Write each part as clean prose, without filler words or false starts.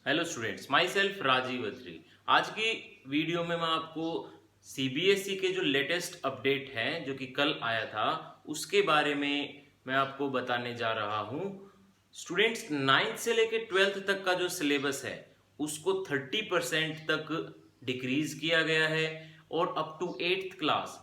Hello students, myself Rajiv Atri. आज की video में मैं आपको सीबीएसई के जो लेटेस्ट अपडेट है जो कि कल आया था उसके बारे में मैं आपको बताने जा रहा हूँ। स्टूडेंट्स, नाइन्थ से लेकर ट्वेल्थ तक का जो सिलेबस है उसको 30% तक डिक्रीज किया गया है और अप टू एट्थ क्लास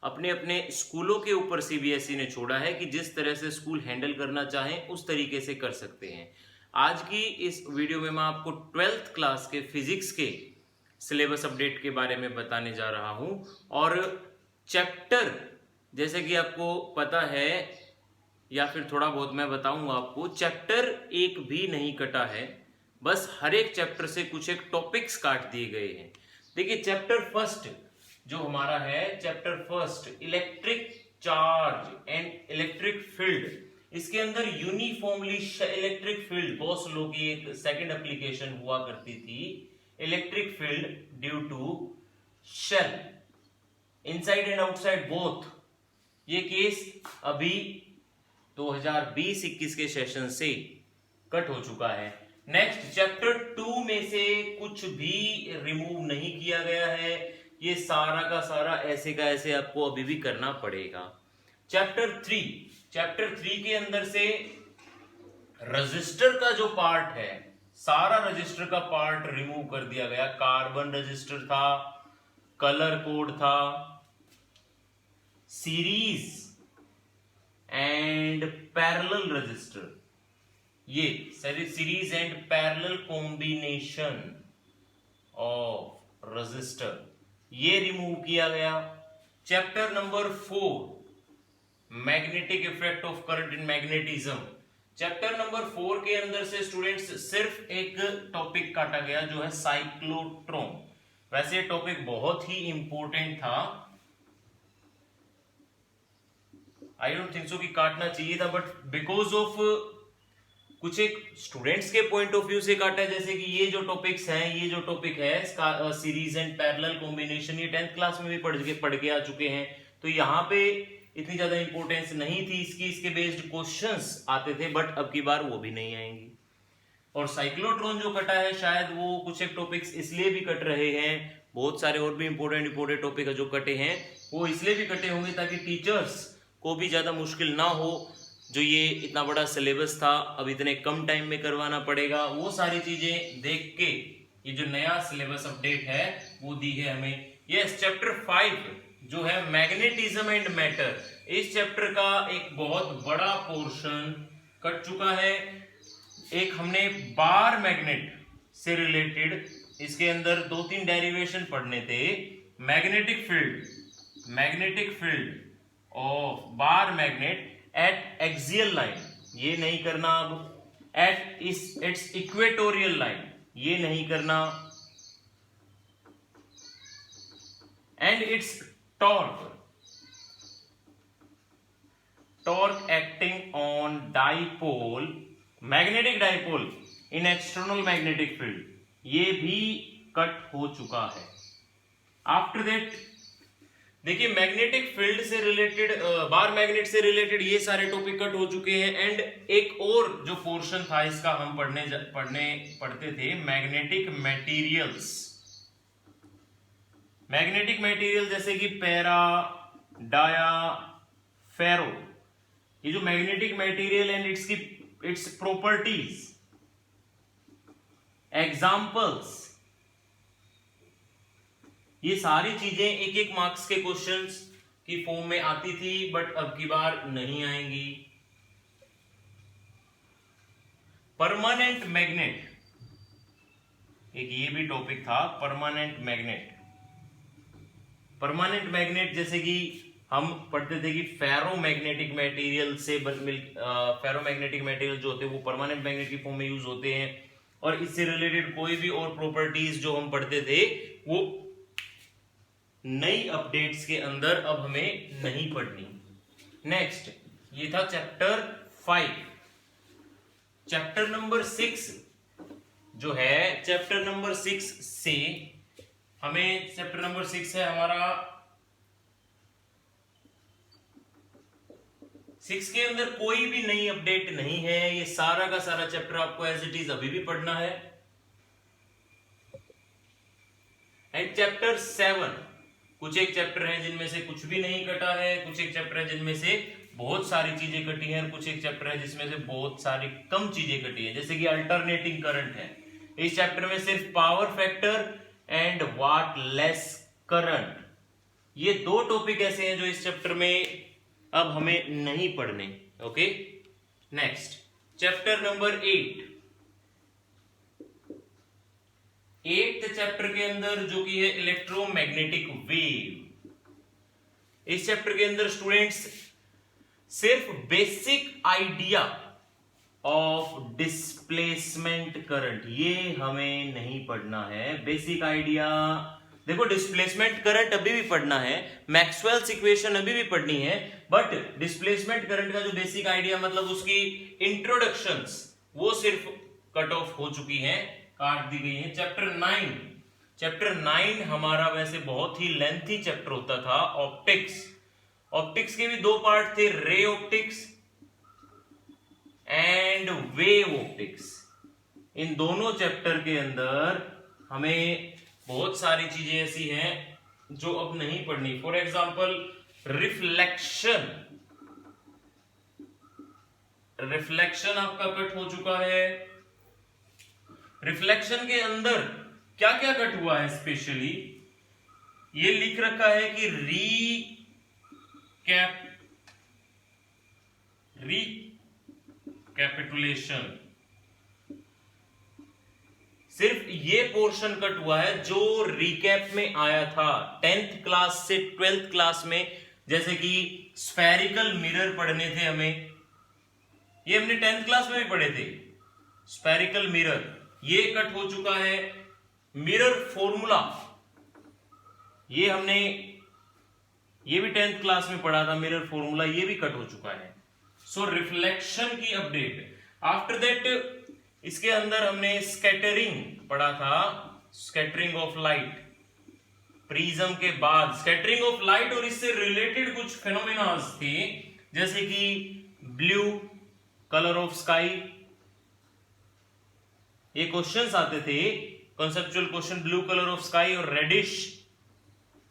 अपने अपने स्कूलों के ऊपर सीबीएसई ने छोड़ा है कि जिस तरह से स्कूल हैंडल करना चाहें उस तरीके से कर सकते हैं। आज की इस वीडियो में मैं आपको ट्वेल्थ क्लास के फिजिक्स के सिलेबस अपडेट के बारे में बताने जा रहा हूं और चैप्टर, जैसे कि आपको पता है या फिर थोड़ा बहुत मैं बताऊंगा आपको, चैप्टर एक भी नहीं कटा है, बस हर एक चैप्टर से कुछ एक टॉपिक्स काट दिए गए हैं। देखिए, चैप्टर फर्स्ट जो हमारा है, chapter first electric charge and electric field, इसके अंदर uniformly electric field, Gauss law की एक सेकंड एप्लीकेशन हुआ करती थी, electric field due to shell inside and outside both. ये केस अभी 2020-21 के सेशन से कट हो चुका है। नेक्स्ट, चैप्टर 2 में से कुछ भी रिमूव नहीं किया गया है, ये सारा का सारा ऐसे का ऐसे आपको अभी भी करना पड़ेगा। चैप्टर 3 के अंदर से रजिस्टर का जो पार्ट है, सारा रजिस्टर का पार्ट रिमूव कर दिया गया। कार्बन रजिस्टर था, कलर कोड था, सीरीज एंड पैरेलल रजिस्टर, ये series and parallel combination of register, ये रिमूव किया गया। Chapter number 4, magnetic effect of current in magnetism, chapter number 4 के अंदर से स्टूडेंट्स सिर्फ एक टॉपिक काटा गया जो है साइक्लोट्रॉन। वैसे टॉपिक बहुत ही इंपॉर्टेंट था, आई डोंट थिंक सो कि काटना चाहिए था, बट बिकॉज ऑफ कुछ एक स्टूडेंट्स के पॉइंट ऑफ व्यू से काटा है। जैसे कि ये जो टॉपिक्स हैं, ये जो टॉपिक है सीरीज एंड पैरेलल कॉम्बिनेशन, ये 10th क्लास में भी पढ़ के आ चुके हैं, तो यहाँ पे इतनी ज्यादा इंपॉर्टेंस नहीं थी इसकी, इसके बेस्ड क्वेश्चंस आते थे, बट अब की बार वो भी नहीं आएंगी। और साइक्लोट्रॉन जो कटा है, शायद वो कुछ एक टॉपिक्स इसलिए भी कट रहे हैं, बहुत सारे और भी इंपॉर्टेंट टॉपिक जो कटे हैं वो इसलिए भी कटे होंगे ताकि टीचर्स को भी ज्यादा मुश्किल ना हो। जो ये इतना बड़ा सिलेबस था, अब इतने कम टाइम में करवाना पड़ेगा, वो सारी चीजें देख के ये जो नया सिलेबस अपडेट है वो दी है हमें। यस, चैप्टर 5 जो है मैग्नेटिज्म एंड मैटर, इस चैप्टर का एक बहुत बड़ा पोर्शन कट चुका है। एक हमने बार मैग्नेट से रिलेटेड इसके अंदर 2-3 डेरिवेशन पढ़ने थे। Magnetic field of bar magnet eight axial line, ये नहीं करना। अब एट इट्स इक्वेटोरियल लाइन, ये नहीं करना। And it's torque acting on dipole, magnetic dipole in external magnetic field, ये भी कट हो चुका है। आफ्टर दैट देखिए, मैग्नेटिक फील्ड से रिलेटेड, बार मैग्नेट से रिलेटेड ये सारे टॉपिक कट हो चुके हैं। एंड एक और जो पोर्शन था इसका हम पढ़ते थे, मैग्नेटिक मटेरियल, जैसे कि पैरा, डाया, फेरो, ये जो magnetic material and its properties, examples, ये सारी चीजें एक एक मार्क्स के क्वेश्चंस की फॉर्म में आती थी, बट अब की बार नहीं आएंगी। परमानेंट मैग्नेट, एक ये भी टॉपिक था, परमानेंट मैग्नेट, जैसे कि हम पढ़ते थे कि फेरोमैग्नेटिक मटेरियल जो होते हैं वो परमानेंट मैग्नेट की फॉर्म में यूज होते हैं, और इससे रिलेटेड कोई भी और प्रॉपर्टीज जो हम पढ़ते थे वो नई अपडेट्स के अंदर अब हमें नहीं पढ़नी। नेक्स्ट, ये था चैप्टर 5। चैप्टर नंबर 6 जो है, चैप्टर नंबर 6 से हमें, चैप्टर नंबर 6 है हमारा, 6 के अंदर कोई भी नई अपडेट नहीं है, ये सारा का सारा चैप्टर आपको एज इट इज अभी भी पढ़ना है। एंड चैप्टर 7 कुछ एक चैप्टर है जिनमें से कुछ भी नहीं कटा है, कुछ एक चैप्टर है जिनमें से बहुत सारी चीजें कटी हैं, और कुछ एक चैप्टर है जिसमें से बहुत सारी कम चीजें कटी हैं, जैसे कि अल्टरनेटिंग करंट है। इस चैप्टर में सिर्फ power factor and what less current, ये दो टॉपिक ऐसे हैं जो इस चैप्टर में अब हमें नहीं पढ़ने। Okay, next chapter number 8th chapter के अंदर जो कि है इलेक्ट्रोमैग्नेटिक वेव। इस चैप्टर के अंदर स्टूडेंट्स सिर्फ basic idea of displacement current, ये हमें नहीं पढ़ना है। बेसिक आइडिया, देखो डिस्प्लेसमेंट करंट अभी भी पढ़ना है, मैक्सवेल्स इक्वेशन अभी भी पढ़नी है, बट डिस्प्लेसमेंट करंट का जो बेसिक आइडिया मतलब उसकी इंट्रोडक्शंस वो सिर्फ कट ऑफ हो चुकी हैं, काट दी गई है। चैप्टर 9 हमारा वैसे बहुत ही लेंथी चैप्टर होता था, ऑप्टिक्स के भी दो पार्ट थे, ray optics and wave optics. इन दोनों चैप्टर के अंदर हमें बहुत सारी चीजें ऐसी हैं जो अब नहीं पढ़नी। फॉर एग्जाम्पल रिफ्लेक्शन आपका कट हो चुका है। रिफ्लेक्शन के अंदर क्या क्या कट हुआ है, स्पेशली ये लिख रखा है कि रिकैपिटुलेशन, सिर्फ ये पोर्शन कट हुआ है जो रिकैप में आया था 10th क्लास से 12th क्लास में, जैसे कि स्फेरिकल मिरर पढ़ने थे हमें, ये हमने 10th क्लास में भी पढ़े थे। स्फेरिकल मिरर ये कट हो चुका है। मिरर फॉर्मूला ये भी 10th क्लास में पढ़ा था, मिरर फॉर्मूला ये भी कट हो चुका है। सो रिफ्लेक्शन की अपडेट। आफ्टर दैट इसके अंदर हमने स्कैटरिंग पढ़ा था, स्कैटरिंग ऑफ लाइट। प्रिज्म के बाद स्कैटरिंग ऑफ लाइट और इससे रिलेटेड कुछ फेनोमेना थे, जैसे कि ब्लू कलर ऑफ स्काई, ये क्वेश्चंस आते थे, conceptual question, blue colour of sky और रेडिश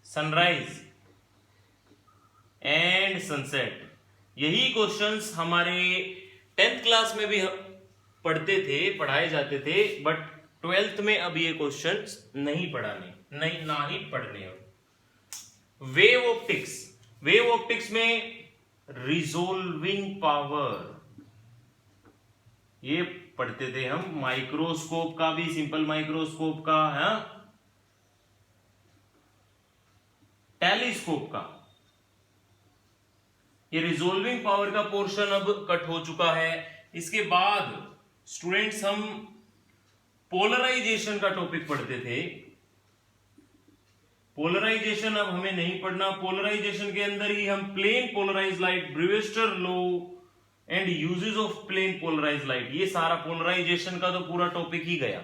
सनराइज एंड सनसेट। यही क्वेश्चंस हमारे 10th क्लास में भी पढ़ाए जाते थे, बट 12th में अब ये क्वेश्चंस नहीं पढ़ने। वेव ऑप्टिक्स में रिजोल्विंग पावर ये पढ़ते थे हम, माइक्रोस्कोप का भी, सिंपल माइक्रोस्कोप का है, टेलीस्कोप का। ये रिजोल्विंग पावर का पोर्शन अब कट हो चुका है। इसके बाद स्टूडेंट्स हम पोलराइजेशन का टॉपिक पढ़ते थे। पोलराइजेशन अब हमें नहीं पढ़ना। पोलराइजेशन के अंदर ही हम plane polarize light, Brewster law and uses of plane polarize light, ये सारा पोलराइजेशन का तो पूरा टॉपिक ही गया।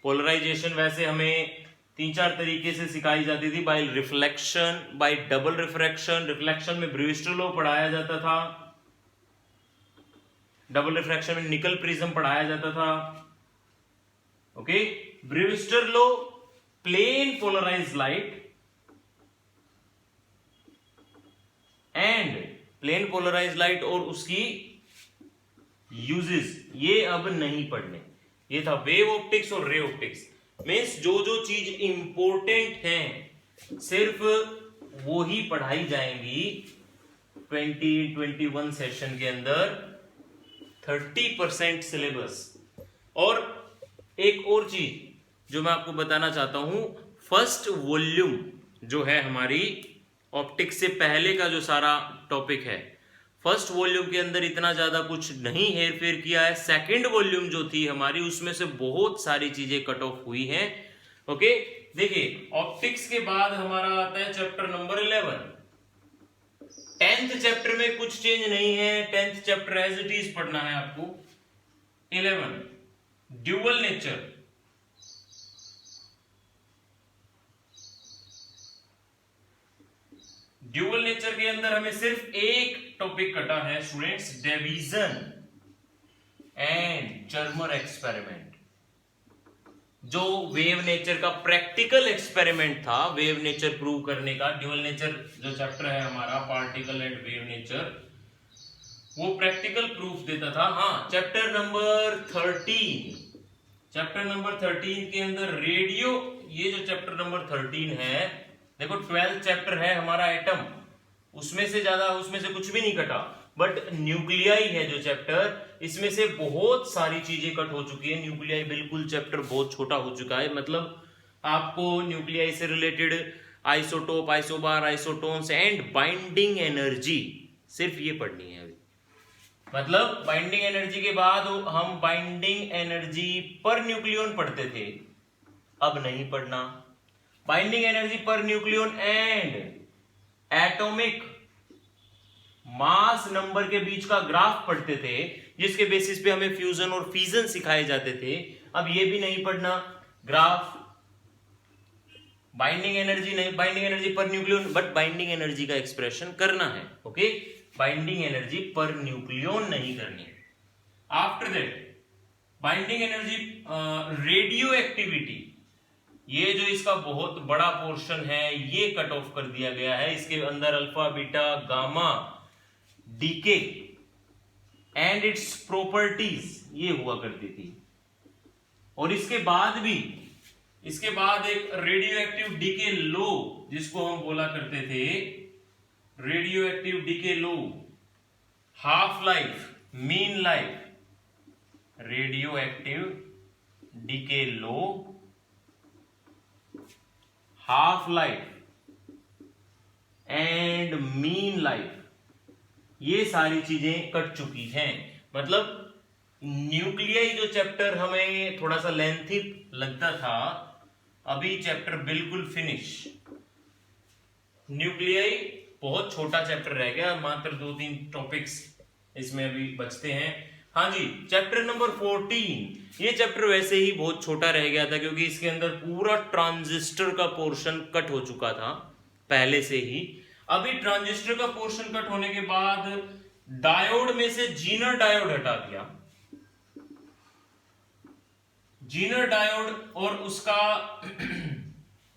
पोलराइजेशन वैसे हमें 3-4 तरीके से सिखाई जाती थी, bye reflection, bye double refraction. Reflection में ब्रूस्टर लॉ पढ़ाया जाता था, डबल रिफ्रैक्शन में निकल प्रिज्म पढ़ाया जाता था। Okay, Brewster law, plane polarize light and plane polarize light और उसकी यूजेस, ये अब नहीं पढ़ने। ये था वेव ऑप्टिक्स और रे ऑप्टिक्स। मीन्स जो चीज इंपॉर्टेंट है सिर्फ वो ही पढ़ाई जाएंगी 2021 सेशन के अंदर, 30% सिलेबस। और एक और चीज जो मैं आपको बताना चाहता हूं, फर्स्ट वॉल्यूम जो है हमारी ऑप्टिक्स से पहले का जो सारा टॉपिक है, फर्स्ट वॉल्यूम के अंदर इतना ज्यादा कुछ नहीं हेर फेर किया है। सेकंड वॉल्यूम जो थी हमारी, उसमें से बहुत सारी चीजें कट ऑफ हुई हैं। ओके, देखिए ऑप्टिक्स के बाद हमारा आता है चैप्टर नंबर 11। 10th चैप्टर में कुछ चेंज नहीं है, 10th chapter as it is पढ़ना है आपको। 11 ड्यूअल नेचर। ड्यूअल नेचर के अंदर हमें सिर्फ एक टॉपिक कटा है students, division and Germer experiment. जो वेव नेचर का प्रैक्टिकल एक्सपेरिमेंट था, वेव नेचर प्रूव करने का, ड्यूअल नेचर जो चैप्टर है हमारा, पार्टिकल एंड वेव नेचर, वो प्रैक्टिकल प्रूफ देता था। हाँ, चैप्टर नंबर 13 के अंदर रेडियो, ये जो चैप्टर नंबर 13 है, देखो 12th चैप्टर है हमारा एटम, उसमें से कुछ भी नहीं कटा, बट न्यूक्लियाई है जो चैप्टर, इसमें से बहुत सारी चीजें कट हो चुकी है। न्यूक्लियाई बिल्कुल चैप्टर बहुत छोटा हो चुका है, मतलब आपको न्यूक्लियाई से related isotope, isobar, isotones and binding energy, सिर्फ ये पढ़नी है अभी। मतलब बाइंडिंग एनर्जी के बाद हम बाइंडिंग एनर्जी पर न्यूक्लियन पढ़ते थे, अब नहीं पढ़ना। Binding energy per nucleon and atomic mass number के बीच का ग्राफ पढ़ते थे, जिसके बेसिस पे हमें फ्यूजन और फीजन सिखाए जाते थे। अब ये भी नहीं पढ़ना, ग्राफ, बाइंडिंग एनर्जी नहीं, binding energy per nucleon, but binding energy का एक्सप्रेशन करना है। Okay, binding energy per nucleon नहीं करनी है। After that binding energy radio activity, ये जो इसका बहुत बड़ा पोर्शन है ये कट ऑफ कर दिया गया है। इसके अंदर alpha, beta, gamma, decay and its properties ये हुआ करती थी। और इसके बाद एक रेडियो एक्टिव डीके लो, जिसको हम बोला करते थे radioactive decay law, half life, mean life, radioactive decay law, half life and mean life, ये सारी चीजें कट चुकी हैं। मतलब न्यूक्लियाई जो चैप्टर हमें थोड़ा सा लेंथी लगता था, अभी चैप्टर बिल्कुल फिनिश। न्यूक्लियाई बहुत छोटा चैप्टर रह गया, मात्र 2-3 टॉपिक्स इसमें अभी बचते हैं। हाँ जी, चैप्टर नंबर 14, ये चैप्टर वैसे ही बहुत छोटा रह गया था क्योंकि इसके अंदर पूरा ट्रांजिस्टर का पोर्शन कट हो चुका था पहले से ही। अभी ट्रांजिस्टर का पोर्शन कट होने के बाद डायोड में से जीनर डायोड हटा दिया। जीनर डायोड और उसका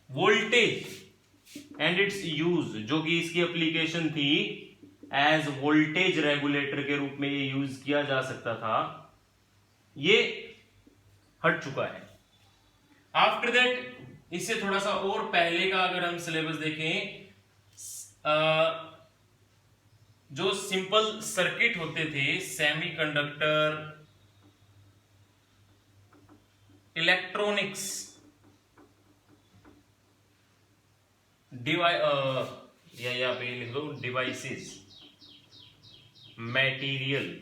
वोल्टेज एंड इट्स यूज, जो कि इसकी एप्लीकेशन थी एज वोल्टेज रेगुलेटर के रूप में ये यूज किया जा सकता था, ये हट चुका है। आफ्टर दैट इससे थोड़ा सा और पहले का अगर हम सिलेबस देखें, जो सिंपल सर्किट होते थे, सेमीकंडक्टर, इलेक्ट्रॉनिक्स, या पे लिख दो devices, material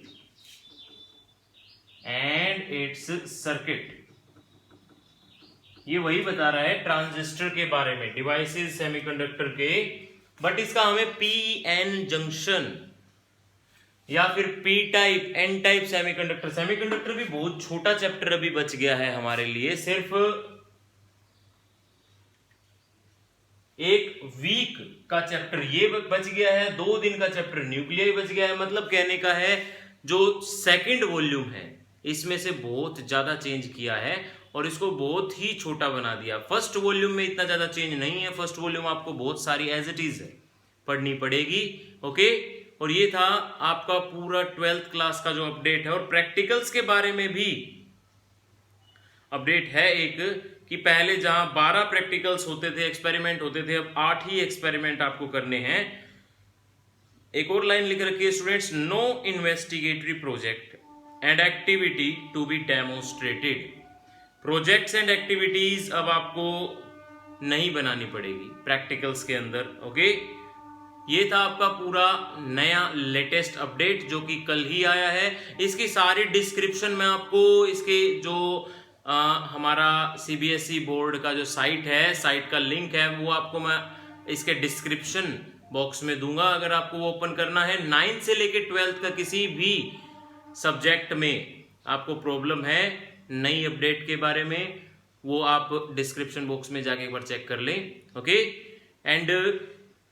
and it's circuit, ये वही बता रहा है ट्रांजिस्टर के बारे में, डिवाइसेस सेमीकंडक्टर के। बट इसका हमें पी एन जंक्शन या फिर P type, N type semiconductor, semiconductor भी बहुत छोटा चैप्टर अभी बच गया है हमारे लिए, सिर्फ एक वीक का चैप्टर ये बच गया है, 2 दिन का चैप्टर न्यूक्लियर बच गया है। मतलब कहने का है जो सेकंड वॉल्यूम है इसमें से बहुत ज्यादा चेंज किया है और इसको बहुत ही छोटा बना दिया। फर्स्ट वॉल्यूम में इतना ज्यादा चेंज नहीं है, फर्स्ट वॉल्यूम आपको बहुत सारी एज इट इज है पढ़नी पड़ेगी। ओके, और ये था आपका पूरा 12th क्लास का जो अपडेट है। और प्रैक्टिकल्स के बारे में भी अपडेट है एक, कि पहले जहां 12 प्रैक्टिकल्स होते थे, एक्सपेरिमेंट होते थे, अब 8 ही एक्सपेरिमेंट आपको करने हैं। एक और लाइन लिख रखी है students, no investigatory project and activity to be demonstrated. Projects and activities अब आपको नहीं बनानी पड़ेगी प्रैक्टिकल्स के अंदर। ओके, ये था आपका पूरा नया लेटेस्ट अपडेट जो कि कल ही आया है। इसकी सारी डिस्क्रिप्शन में आपको इसके जो हमारा सीबीएसई बोर्ड का जो साइट है, साइट का लिंक है, वो आपको मैं इसके डिस्क्रिप्शन बॉक्स में दूंगा। अगर आपको वो ओपन करना है, 9th से लेके 12th का किसी भी सब्जेक्ट में आपको प्रॉब्लम है नई अपडेट के बारे में, वो आप डिस्क्रिप्शन बॉक्स में जाके एक बार चेक कर लें। ओके, एंड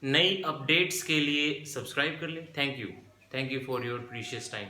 नई अपडेट्स के लिए सब्सक्राइब कर लें। Thank you for your precious time.